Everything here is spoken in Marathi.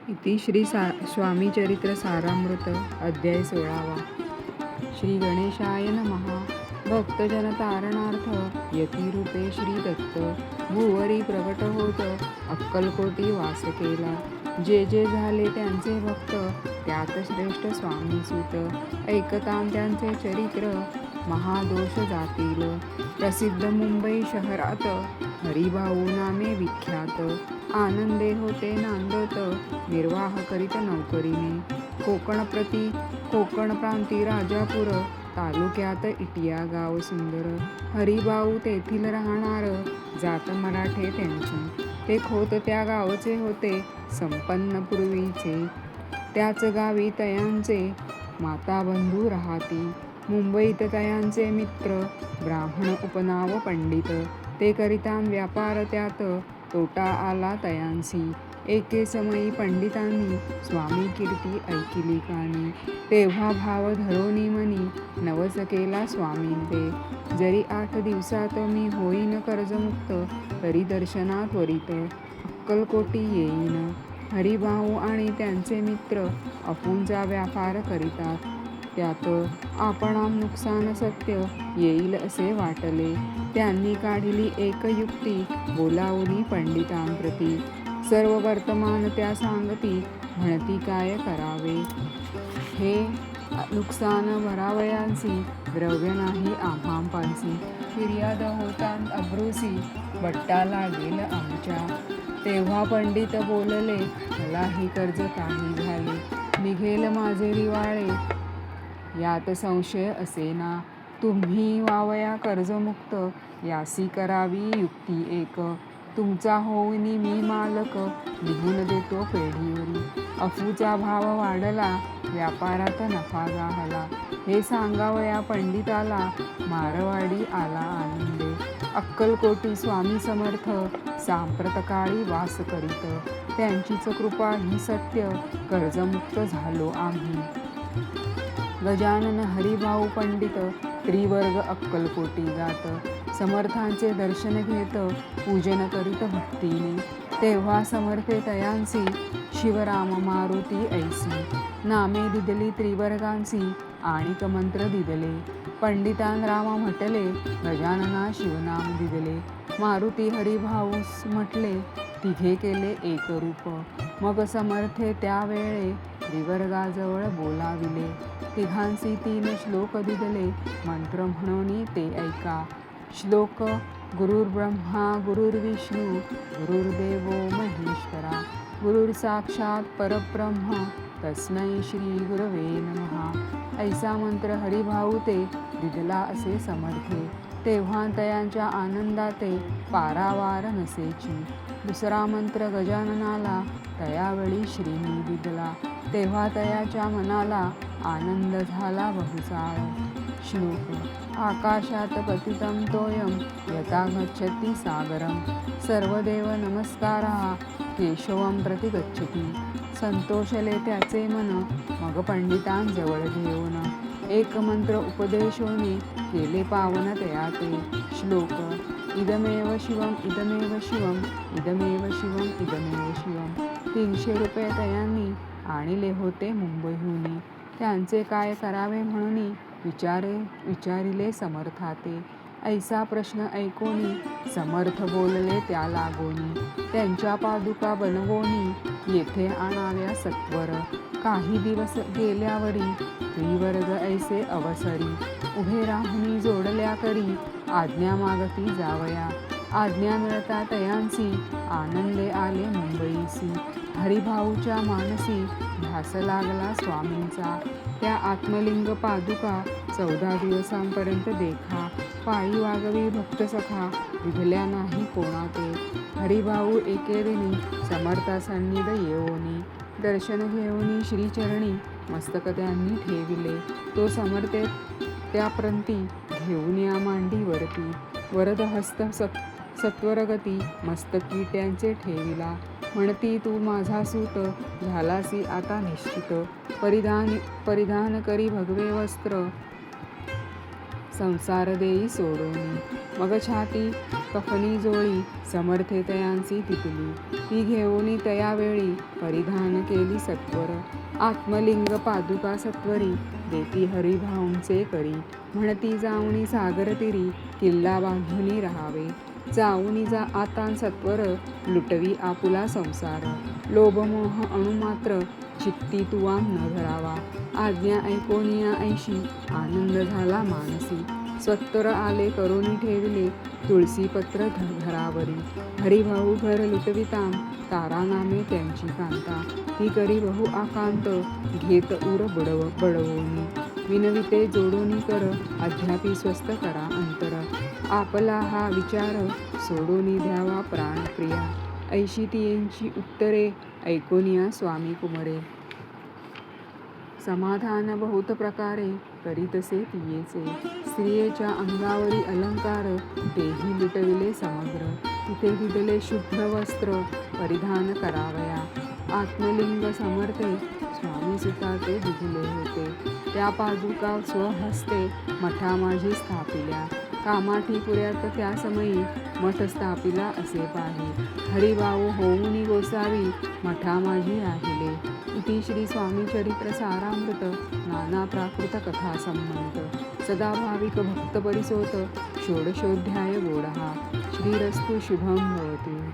इति स्वामी चरित्र सारामृत अध्याय 16वा. श्री गणेशाय नमः. भक्तजन तारणार्थ यतिरूपे श्री दत्त भुवरी प्रकट होत अक्कलकोटी वास केला. जे जे झाले त्यांचे भक्त त्यात श्रेष्ठ स्वामी सुत ऐकतान त्यांचे चरित्र महादोष जातील. प्रसिद्ध मुंबई शहरात हरिभाऊ नामे विख्यात. आनंदे होते नांदत निर्वाह करीत नौकरीने. कोकण प्रांती राजापूर तालुक्यात इटिया गाव सुंदर. हरिभाऊ तेथील राहणार जात मराठे त्यांची. ते खोत त्या गावचे होते संपन्न पूर्वीचे. त्याच गावी तयांचे माताबंधू राहाती. मुंबईत तयांचे मित्र ब्राह्मण उपनाव पंडित. ते करितान व्यापार त्यात तोटा आला तयांसी. एके समयी पंडितांनी स्वामी कीर्ती ऐकिली कानी. तेव्हा भाव धरोनी मनी नवस केला स्वामींते. जरी 8 दिवसात मी होईन कर्जमुक्त तरी दर्शना त्वरित अक्कलकोटी येईन. हरिभाऊ आणि त्यांचे मित्र अफूंचा व्यापार करितात. त्यात आपणाम नुकसान सत्य येईल असे वाटले. त्यांनी काढिली एक युक्ती बोलावली पंडितांप्रती. सर्व वर्तमान त्या सांगती म्हणती काय करावे. हे नुकसान भरावयांसी द्रव्य नाही आम्हांपासी. फिर्याद होतान अब्रूसी बट्टा लागेल आमच्या. तेव्हा पंडित बोलले मलाही कर्ज काही झाले. निघेल माझे दिवाळे यात संशय असेना. तुम्ही वावया कर्जमुक्त यासी करावी युक्ती एक. तुमचा होऊनी मी मालक लिहून देतो पेढीवरी. अफूचा भाव वाढला व्यापारात नफा गाहला. हे सांगावया पंडिताला मारवाडी आला आनंदे. अक्कलकोटी स्वामी समर्थ सांप्रतकाळी वास करीत. त्यांचीच कृपा ही सत्य कर्जमुक्त झालो आम्ही. गजानन हरिभाऊ पंडित त्रिवर्ग अक्कलकोटी जात. समर्थांचे दर्शन घेत पूजन करीत भक्तीने. तेव्हा समर्थे तयांसी शिवराम मारुती ऐसी. नामे दिदली त्रिवर्गांसी आणिक मंत्र दिदले. पंडितान राम म्हटले गजानना शिवनाम दिदले. मारुती हरिभाऊस म्हटले तिघे केले एक रूप. मग समर्थे त्यावेळे त्रिवर्गाजवळ बोलाविले. तिघांसी 3 श्लोक दिदले मंत्र म्हणून ते ऐका. श्लोक गुरुर्ब्रह्मा गुरुर्विष्णू गुरुर्देवो महेश्वरा गुरुर साक्षात परब्रह्म तस्मै श्री गुरवे नमः. ऐसा मंत्र हरिभाऊ ते दिदला असे समर्थे. तेव्हा तयांच्या आनंदाते पारावार नसेची. दुसरा मंत्र गजाननाला तयावेळी श्रीनी दिदला. तेव्हा तयाच्या मनाला आनंद झाला बहुसाळ. श्लोक आकाशात पतितं तोयं यथा गच्छति सागरं. सर्वदेव नमस्कारः केशवं प्रति गच्छति. संतोषले त्याचे मन मग पंडितांजवळ घेऊन. एक मंत्र उपदेशोनी केले पावन तयाते. श्लोक इदमेव शिवम इदमेव शिवम इदमेव शिवम इदमेव शिवम. 300 रुपये तयांनी आणले होते मुंबईहून. त्यांचे काय करावे म्हणून विचारिले समर्थाते. ऐसा प्रश्न ऐकोनी समर्थ बोलले त्या लागोनी. त्यांच्या पादुका बनवोनी येथे आणाव्या सत्वर. काही दिवस गेल्यावरी त्रिवर्ग ऐसे अवसरी. उभे राहुनी जोडल्या करी आज्ञा मागती जावया. आज्ञा मिळता तयांसी आनंदे आले मुंबईसी. हरिभाऊच्या मानसी ध्यास लागला स्वामींचा. त्या आत्मलिंग पादुका 14 दिवसांपर्यंत देखा. पायी वागवी भक्त सखा विधल्या नाही कोणाते. हरिभाऊ एके दिनी समर्था सन्निध येऊनी. दर्शन घेऊनी श्रीचरणी मस्तक त्यांनी ठेविले. तो समर्थे त्याप्रंती घेऊन या मांडीवरती. वरद हस्त सत्वरगती मस्तकी त्यांचे ठेविला. म्हणती तू माझा सूत झालासी आता निश्चित. परिधान करी भगवे वस्त्र संसार देई सोडोनी. मग छाती कफनी जोळी समर्थे तयांसी तितली. ती घेऊनी तयावेळी परिधान केली सत्वर. आत्मलिंग पादुका सत्वरी देती हरिभाऊंचे करी. म्हणती जाऊनी सागर तिरी किल्ला बांधुनी राहावे. जाऊनी जा आता सत्वर लुटवी आपुला संसार. लोभमोह अणुमात्र चित्ती तुवा न धरावा. आज्ञा ऐकोनिया ऐशी आनंद झाला मानसी. स्वत्तर आले करोनी ठेविले तुळशीपत्र घरावरी. हरिभाऊ घर लुटविताम तारा नामे त्यांची कांता. ती करी बहु आकांत घेत उर बडवोनी. विनविते जोडोनी कर अद्यापि स्वस्थ करा अंतर. आपला हा विचार सोडोनी द्यावा प्राणप्रिया. ऐशी तियेंची उत्तरे ऐकोनिया स्वामी कुमरे. समाधान बहुत प्रकारे करीतसे तियेचे. स्त्रियेच्या अंगावरी अलंकार तेही लुटविले समग्र. तिथे दिदले शुभ्र वस्त्र परिधान करावया. आत्मलिंग समर्थे स्वामी सुता ते दिले होते. त्या पादुका स्वहस्ते मठा माझी स्थापिल्या. कामाठी पुऱ्यात त्या समयी मठ स्थापिला असे पाही. हरिभाऊ होऊनी गोसावी मठा माझी राहिले. इति श्री स्वामी चरित्र सारामृत नाना प्राकृत कथा संबंध. सदा भाविक भक्त परिसोत षोडशोध्याय गोडहा. श्रीरस्तु शुभं भवतु.